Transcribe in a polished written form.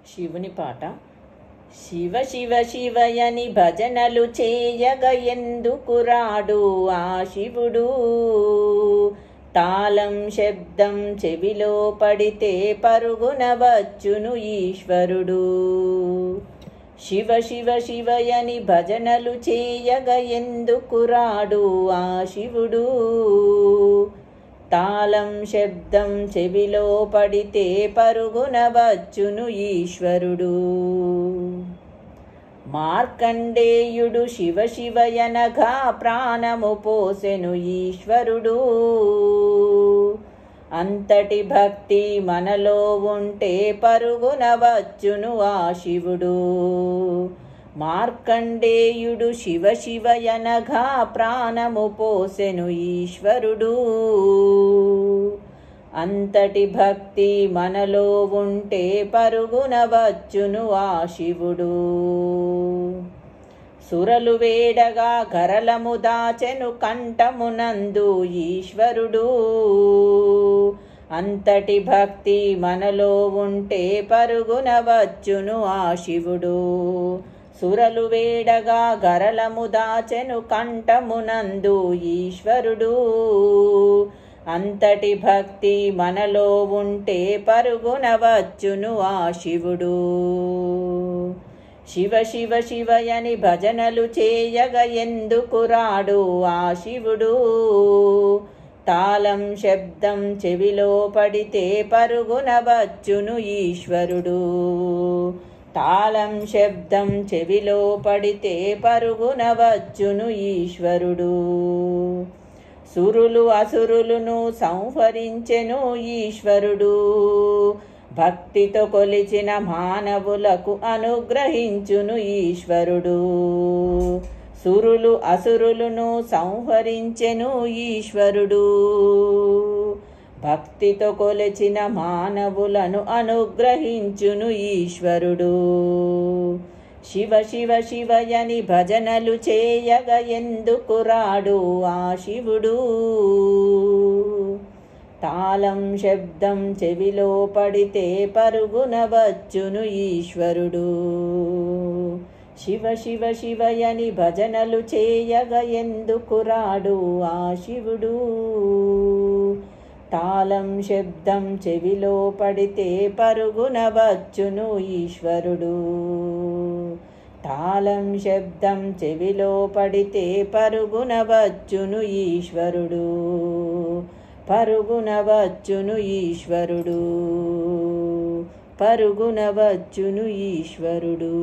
శివుని పాట. శివ శివ శివయని భజనలు చేయగ ఎందుకు రాడు ఆ శివుడు? తాళం శబ్దం చెవిలో పడితే పరుగున వచ్చును ఈశ్వరుడు. శివ శివ శివయని భజనలు చేయగ ఎందుకు రాడు ఆ శివుడు? తాళం శబ్దం చెవిలో పడితే పరుగున వచ్చును ఈశ్వరుడు. మార్కండేయుడు శివ శివయనగా ప్రాణము పోసెను ఈశ్వరుడు. అంతటి భక్తి మనలో ఉంటే పరుగున వచ్చును ఆ శివుడు. మార్కండేయుడు శివ శివయనగా ప్రాణము పోసెను ఈశ్వరుడు. అంతటి భక్తి మనలో ఉంటే పరుగున వచ్చును ఆ శివుడు. సురలు వేడగా గరలము దాచెను కంఠమునందు ఈశ్వరుడు. అంతటి భక్తి మనలో ఉంటే పరుగున వచ్చును ఆ శివుడు. సురలు వేడగా గరలము దాచెను కంఠమునందు ఈశ్వరుడు. అంతటి భక్తి మనలో ఉంటే పరుగున వచ్చును ఆ శివుడు. శివ శివ శివయని భజనలు చేయగ ఎందుకు రాడు ఆ శివుడు? తాళం శబ్దం చెవిలో పడితే పరుగున వచ్చును ఈశ్వరుడు. తాళం శబ్దం చెవిలో పడితే పరుగున వచ్చును ఈశ్వరుడు. సురులు అసురులను సంహరించెను ఈశ్వరుడు. భక్తితో కొలిచిన మానవులకు అనుగ్రహించును ఈశ్వరుడు. సురులు అసురులను సంహరించెను ఈశ్వరుడు. భక్తితో కొలిచిన మానవులను అనుగ్రహించును ఈశ్వరుడు. శివ శివ శివయని భజనలు చేయగ ఎందుకు రాడు ఆ శివుడు? తాళం శబ్దం చెవిలో పడితే పరుగున వచ్చును ఈశ్వరుడు. శివ శివ శివయని భజనలు చేయగ ఎందుకు రాడు ఆ శివుడు? తాళం శబ్దం చెవిలో పడితే పరుగున వచ్చును ఈశ్వరుడు. తాళం శబ్దం చెవిలో పడితే పరుగున వచ్చును ఈశ్వరుడు. పరుగున వచ్చును ఈశ్వరుడు. పరుగున వచ్చును ఈశ్వరుడు.